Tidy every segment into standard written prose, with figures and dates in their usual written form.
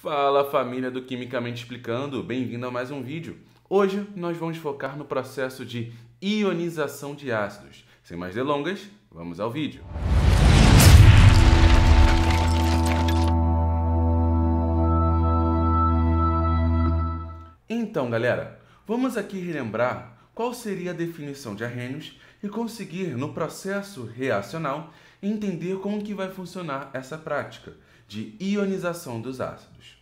Fala família do Quimicamente Explicando, bem-vindo a mais um vídeo. Hoje nós vamos focar no processo de ionização de ácidos. Sem mais delongas, vamos ao vídeo. Então galera, vamos aqui relembrar qual seria a definição de Arrhenius e conseguir no processo reacional entender como que vai funcionar essa prática de ionização dos ácidos.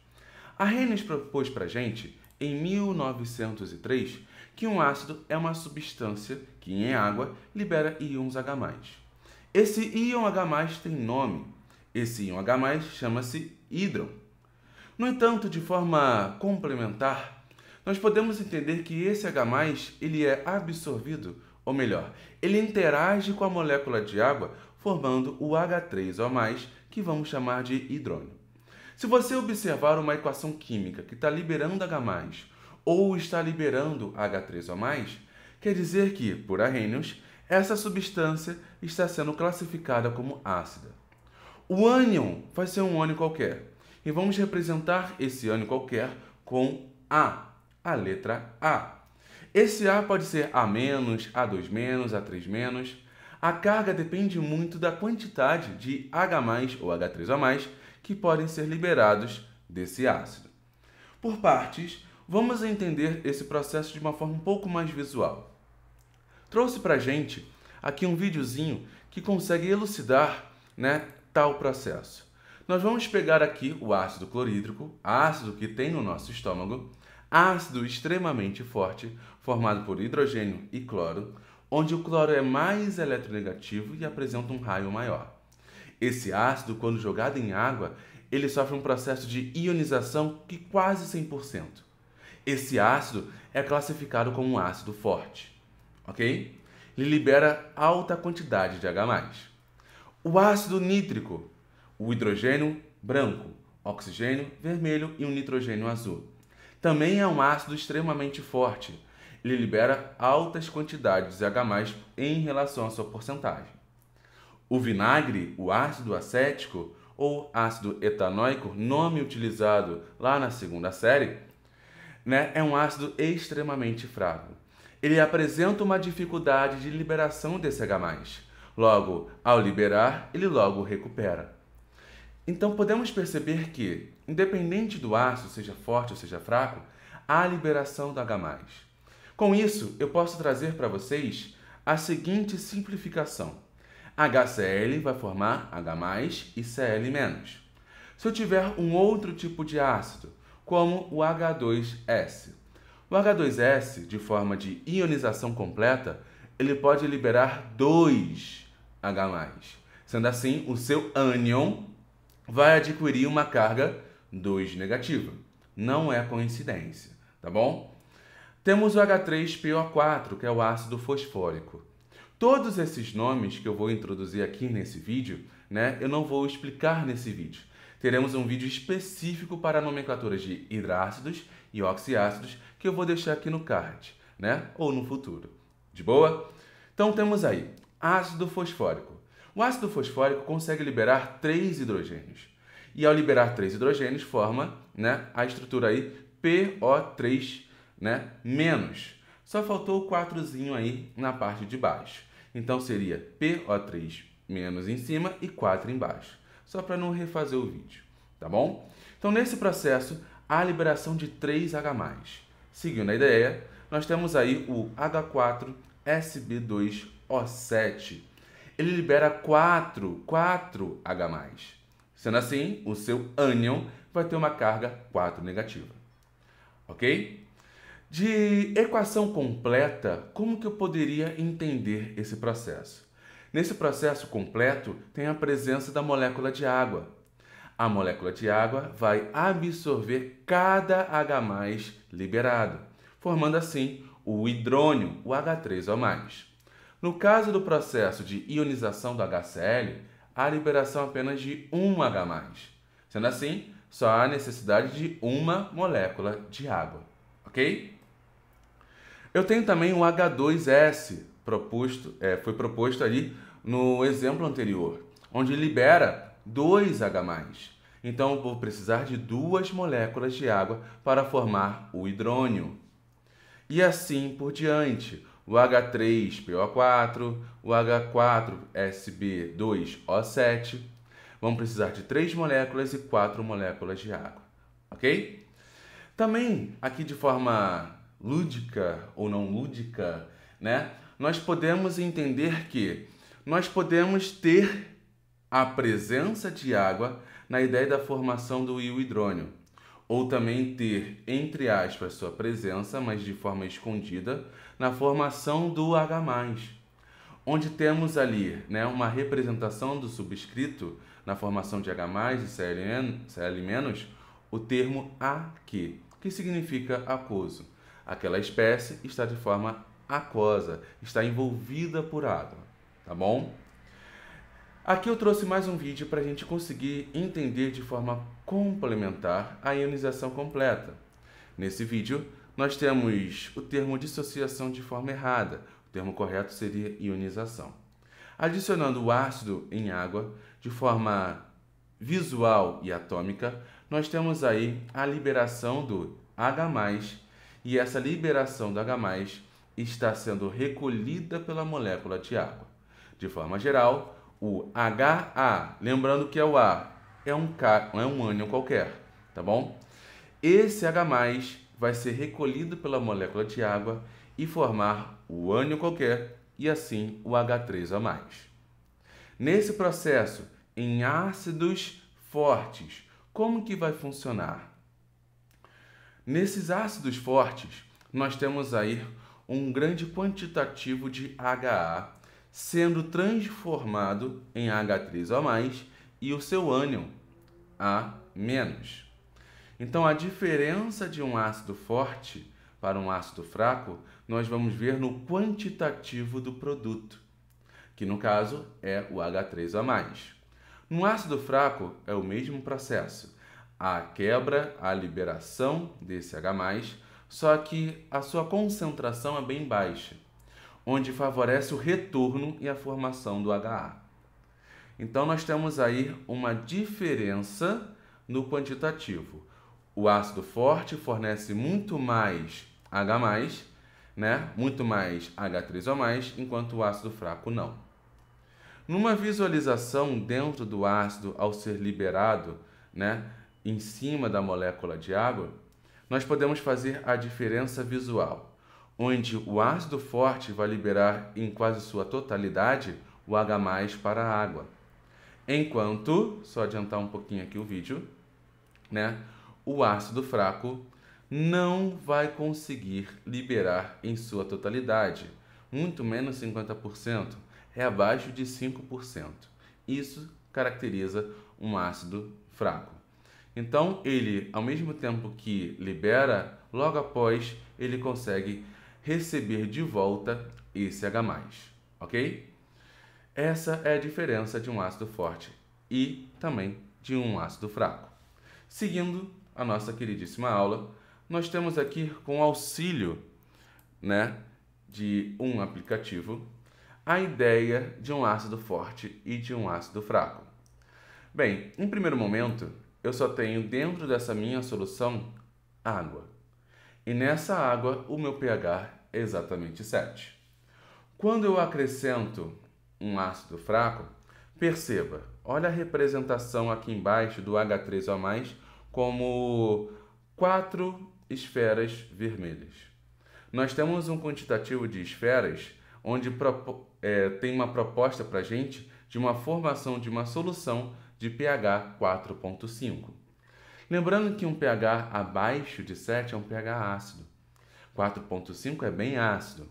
Arrhenius propôs para a gente, em 1903, que um ácido é uma substância que, em água, libera íons H+. Esse íon H+, tem nome. Esse íon H+, chama-se hídron. No entanto, de forma complementar, nós podemos entender que esse H+, ele é absorvido, ou melhor, ele interage com a molécula de água, formando o H3O+, que vamos chamar de hidrônio. Se você observar uma equação química que está liberando H+, ou está liberando H3O+, quer dizer que, por Arrhenius, essa substância está sendo classificada como ácida. O ânion vai ser um ânion qualquer, e vamos representar esse ânion qualquer com a letra A. Esse A pode ser A-, A2-, A3-. A carga depende muito da quantidade de H+, ou H3O+, que podem ser liberados desse ácido. Por partes, vamos entender esse processo de uma forma um pouco mais visual. Trouxe para a gente aqui um videozinho que consegue elucidar, tal processo. Nós vamos pegar aqui o ácido clorídrico, ácido que tem no nosso estômago, ácido extremamente forte, formado por hidrogênio e cloro, onde o cloro é mais eletronegativo e apresenta um raio maior. Esse ácido, quando jogado em água, ele sofre um processo de ionização que quase 100%. Esse ácido é classificado como um ácido forte, ok? Ele libera alta quantidade de H+. O ácido nítrico, o hidrogênio branco, oxigênio vermelho e o nitrogênio azul. Também é um ácido extremamente forte. Ele libera altas quantidades de H+, em relação à sua porcentagem. O vinagre, o ácido acético ou ácido etanóico, nome utilizado lá na segunda série, é um ácido extremamente fraco. Ele apresenta uma dificuldade de liberação desse H+. Logo, ao liberar, ele logo recupera. Então, podemos perceber que, independente do ácido, seja forte ou seja fraco, há liberação do H+. Com isso, eu posso trazer para vocês a seguinte simplificação. HCl vai formar H+, e Cl-. Se eu tiver um outro tipo de ácido, como o H2S. O H2S, de forma de ionização completa, ele pode liberar 2 H+. Sendo assim, o seu ânion vai adquirir uma carga 2 negativa. Não é coincidência, tá bom? Temos o H3PO4, que é o ácido fosfórico. Todos esses nomes que eu vou introduzir aqui nesse vídeo, eu não vou explicar nesse vídeo. Teremos um vídeo específico para nomenclaturas de hidrácidos e oxiácidos que eu vou deixar aqui no card, ou no futuro. De boa? Então temos aí ácido fosfórico. O ácido fosfórico consegue liberar 3 hidrogênios. E ao liberar 3 hidrogênios, forma a estrutura aí PO3, menos. Só faltou o 4zinho aí na parte de baixo. Então seria PO3 menos em cima e 4 embaixo. Só para não refazer o vídeo, tá bom? Então nesse processo, há a liberação de 3 H+. Seguindo a ideia, nós temos aí o H4SB2O7. Ele libera 4 H+. Sendo assim, o seu ânion vai ter uma carga 4 negativa. Ok? De equação completa, como que eu poderia entender esse processo? Nesse processo completo, tem a presença da molécula de água. A molécula de água vai absorver cada H+ liberado, formando assim o hidrônio, o H3O+. No caso do processo de ionização do HCl, há liberação apenas de um H+. Sendo assim, só há necessidade de uma molécula de água, ok? Eu tenho também o H2S, foi proposto ali no exemplo anterior, onde libera 2 H+. Então, eu vou precisar de 2 moléculas de água para formar o hidrônio. E assim por diante. O H3PO4, o H4SB2O7. Vão precisar de 3 moléculas e 4 moléculas de água. Ok? Também, aqui de forma lúdica ou não lúdica, né? Nós podemos entender que nós podemos ter a presença de água na ideia da formação do íon hidrônio, ou também ter, entre aspas, sua presença, mas de forma escondida, na formação do H+, onde temos ali, né, uma representação do subscrito na formação de H+, e Cl-, o termo aqui, que significa aquoso. Aquela espécie está de forma aquosa, está envolvida por água, tá bom? Aqui eu trouxe mais um vídeo para a gente conseguir entender de forma complementar a ionização completa. Nesse vídeo, nós temos o termo dissociação de forma errada. O termo correto seria ionização. Adicionando o ácido em água de forma visual e atômica, nós temos aí a liberação do H+, e essa liberação do H+ está sendo recolhida pela molécula de água. De forma geral, o HA, lembrando que é o A, é um ânion qualquer, tá bom? Esse H+ vai ser recolhido pela molécula de água e formar o ânion qualquer e assim o H3O+. Nesse processo, em ácidos fortes, como que vai funcionar? Nesses ácidos fortes, nós temos aí um grande quantitativo de HA sendo transformado em H3O+, e o seu ânion, A-. Então, a diferença de um ácido forte para um ácido fraco, nós vamos ver no quantitativo do produto, que no caso é o H3O+. No ácido fraco é o mesmo processo. A quebra, a liberação desse H+, só que a sua concentração é bem baixa, onde favorece o retorno e a formação do HA. Então, nós temos aí uma diferença no quantitativo. O ácido forte fornece muito mais H+, né? Muito mais H3O+, enquanto o ácido fraco não. Numa visualização dentro do ácido ao ser liberado, né, em cima da molécula de água, nós podemos fazer a diferença visual, onde o ácido forte vai liberar em quase sua totalidade o H+ para a água. Enquanto, só adiantar um pouquinho aqui o vídeo, né, o ácido fraco não vai conseguir liberar em sua totalidade, muito menos 50%, é abaixo de 5%. Isso caracteriza um ácido fraco. Então, ele, ao mesmo tempo que libera, logo após, ele consegue receber de volta esse H+, ok? Essa é a diferença de um ácido forte e também de um ácido fraco. Seguindo a nossa queridíssima aula, nós temos aqui, com auxílio, né, de um aplicativo, a ideia de um ácido forte e de um ácido fraco. Bem, em primeiro momento, eu só tenho dentro dessa minha solução água. E nessa água, o meu pH é exatamente 7. Quando eu acrescento um ácido fraco, perceba, olha a representação aqui embaixo do H3O+, como 4 esferas vermelhas. Nós temos um quantitativo de esferas onde tem uma proposta para a gente de uma formação de uma solução de pH 4,5. Lembrando que um pH abaixo de 7 é um pH ácido. 4,5 é bem ácido.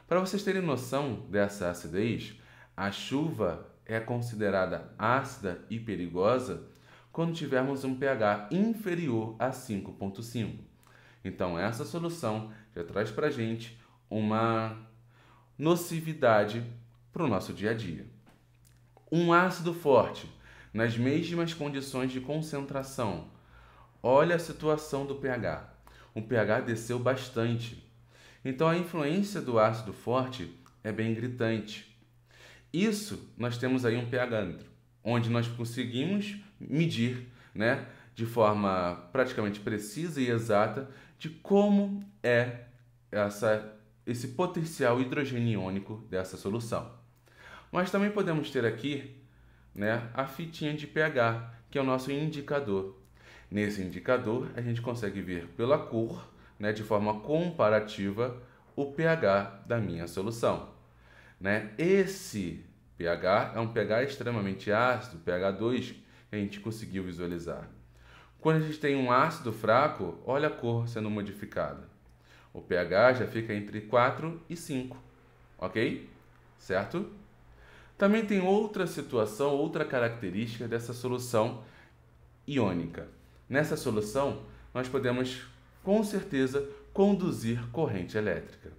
Para vocês terem noção dessa acidez, a chuva é considerada ácida e perigosa quando tivermos um pH inferior a 5,5. Então, essa solução já traz para a gente uma nocividade para o nosso dia a dia. Um ácido forte, nas mesmas condições de concentração. Olha a situação do pH. O pH desceu bastante. Então, a influência do ácido forte é bem gritante. Isso, nós temos aí um pH, onde nós conseguimos medir né, de forma praticamente precisa e exata de como é esse potencial hidrogênio iônico dessa solução. Mas também podemos ter aqui, né, a fitinha de pH, que é o nosso indicador. Nesse indicador, a gente consegue ver pela cor, né, de forma comparativa, o pH da minha solução. Né? Esse pH é um pH extremamente ácido, pH 2, que a gente conseguiu visualizar. Quando a gente tem um ácido fraco, olha a cor sendo modificada. O pH já fica entre 4 e 5, ok? Certo? Também tem outra situação, outra característica dessa solução iônica. Nessa solução, nós podemos, com certeza, conduzir corrente elétrica.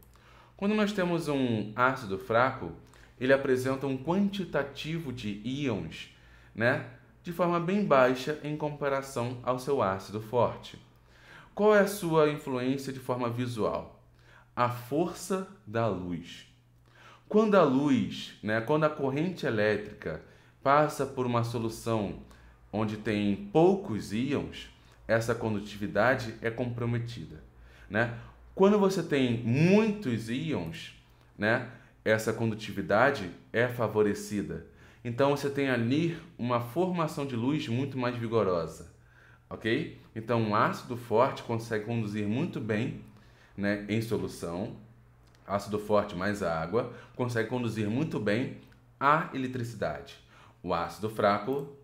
Quando nós temos um ácido fraco, ele apresenta um quantitativo de íons, né, de forma bem baixa em comparação ao seu ácido forte. Qual é a sua influência de forma visual? A força da luz. Quando a luz, né, quando a corrente elétrica passa por uma solução onde tem poucos íons, essa condutividade é comprometida, né? Quando você tem muitos íons, né, essa condutividade é favorecida. Então você tem ali uma formação de luz muito mais vigorosa, ok? Então um ácido forte consegue conduzir muito bem, né, em solução. Ácido forte mais a água consegue conduzir muito bem a eletricidade. O ácido fraco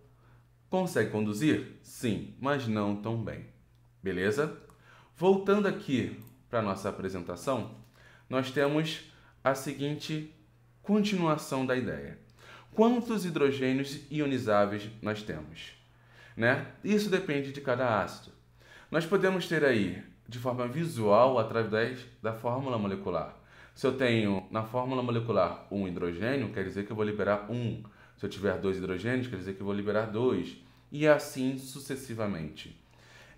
consegue conduzir? Sim, mas não tão bem. Beleza? Voltando aqui para a nossa apresentação, nós temos a seguinte continuação da ideia. Quantos hidrogênios ionizáveis nós temos? Né? Isso depende de cada ácido. Nós podemos ter aí, de forma visual, através da fórmula molecular. Se eu tenho na fórmula molecular um hidrogênio, quer dizer que eu vou liberar 1. Se eu tiver 2 hidrogênios, quer dizer que eu vou liberar 2. E assim sucessivamente.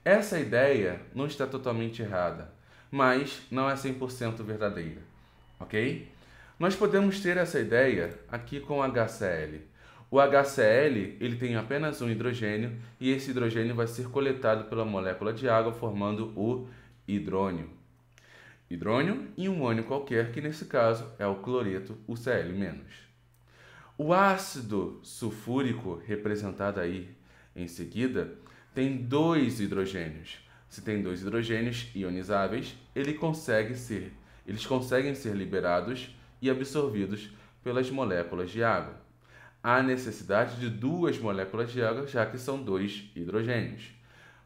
Essa ideia não está totalmente errada, mas não é 100% verdadeira, ok? Nós podemos ter essa ideia aqui com o HCl. O HCl ele tem apenas um hidrogênio e esse hidrogênio vai ser coletado pela molécula de água formando o hidrônio. Hidrônio e um ânion qualquer, que nesse caso é o cloreto, o Cl-. O ácido sulfúrico, representado aí em seguida, tem 2 hidrogênios. Se tem 2 hidrogênios ionizáveis, eles conseguem ser liberados e absorvidos pelas moléculas de água. Há necessidade de 2 moléculas de água, já que são 2 hidrogênios,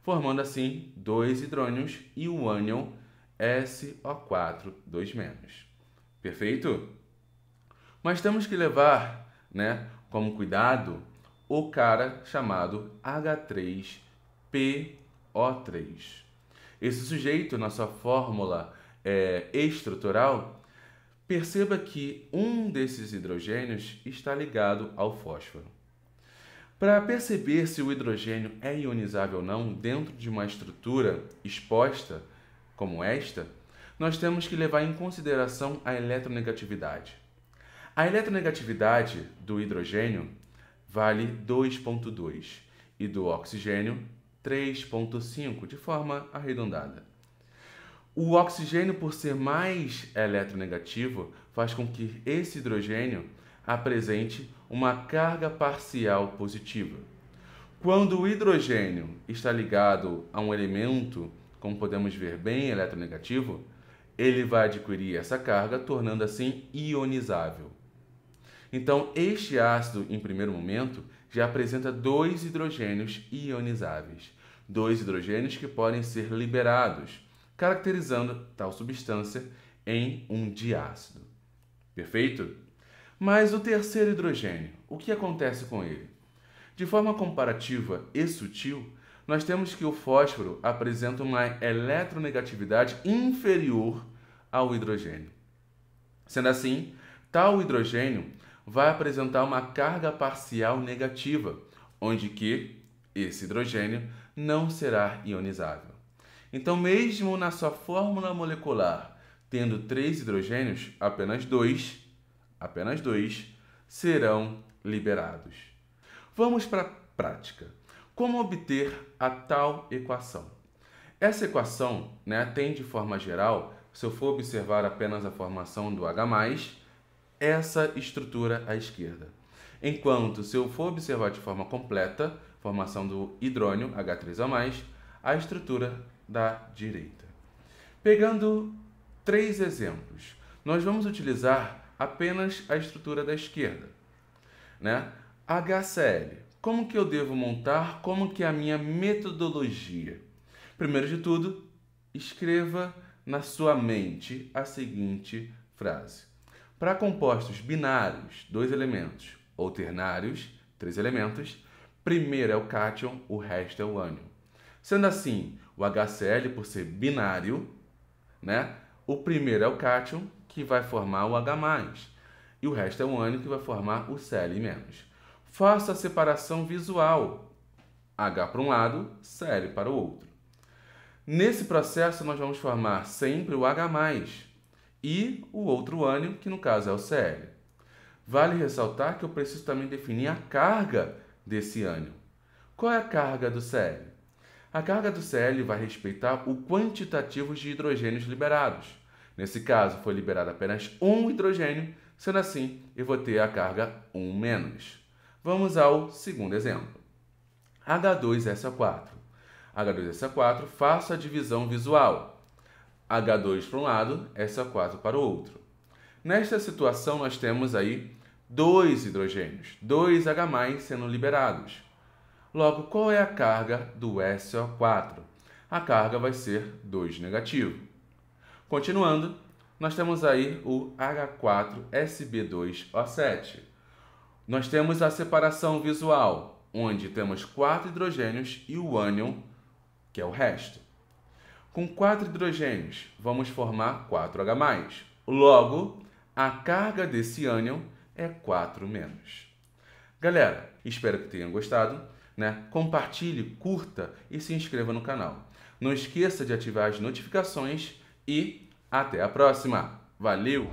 formando assim 2 hidrônios e o ânion SO4 2-. Perfeito? Mas temos que levar, né, como cuidado o cara chamado H3PO3. Esse sujeito, na sua fórmula estrutural, perceba que um desses hidrogênios está ligado ao fósforo. Para perceber se o hidrogênio é ionizável ou não dentro de uma estrutura exposta como esta, nós temos que levar em consideração a eletronegatividade. A eletronegatividade do hidrogênio vale 2,2 e do oxigênio 3,5, de forma arredondada. O oxigênio, por ser mais eletronegativo, faz com que esse hidrogênio apresente uma carga parcial positiva. Quando o hidrogênio está ligado a um elemento, como podemos ver, bem eletronegativo, ele vai adquirir essa carga, tornando assim ionizável. Então, este ácido, em primeiro momento, já apresenta 2 hidrogênios ionizáveis, 2 hidrogênios que podem ser liberados, caracterizando tal substância em um diácido. Perfeito? Mas o terceiro hidrogênio, o que acontece com ele? De forma comparativa e sutil, nós temos que o fósforo apresenta uma eletronegatividade inferior ao hidrogênio. Sendo assim, tal hidrogênio vai apresentar uma carga parcial negativa, onde que esse hidrogênio não será ionizável. Então, mesmo na sua fórmula molecular, tendo 3 hidrogênios, apenas dois serão liberados. Vamos para a prática. como obter a tal equação? Essa equação, tem de forma geral, se eu for observar apenas a formação do H+, essa estrutura à esquerda. Enquanto, se eu for observar de forma completa, formação do hidrônio, H3O+, a estrutura da direita. Pegando 3 exemplos, nós vamos utilizar apenas a estrutura da esquerda. HCl. Como que eu devo montar? Como que é a minha metodologia? Primeiro de tudo, escreva na sua mente a seguinte frase. Para compostos binários, 2 elementos, ou ternários, 3 elementos, primeiro é o cátion, o resto é o ânion. Sendo assim, o HCl, por ser binário, o primeiro é o cátion, que vai formar o H+, e o resto é o ânion, que vai formar o Cl-. Faça a separação visual, H para um lado, Cl para o outro. Nesse processo, nós vamos formar sempre o H+, e o outro ânion, que no caso é o Cl. Vale ressaltar que eu preciso também definir a carga desse ânion. Qual é a carga do Cl? A carga do Cl vai respeitar o quantitativo de hidrogênios liberados. Nesse caso, foi liberado apenas um hidrogênio, sendo assim, eu vou ter a carga 1-. Vamos ao segundo exemplo. H2SO4. H2SO4, faço a divisão visual. H2 para um lado, SO4 para o outro. Nesta situação, nós temos aí 2 hidrogênios, 2 H+ sendo liberados. Logo, qual é a carga do SO4? A carga vai ser 2 negativo. Continuando, nós temos aí o H4SB2O7. Nós temos a separação visual, onde temos 4 hidrogênios e o ânion, que é o resto. Com 4 hidrogênios, vamos formar 4H+. Logo, a carga desse ânion é 4-. Galera, espero que tenham gostado. Compartilhe, curta e se inscreva no canal. Não esqueça de ativar as notificações e até a próxima. Valeu!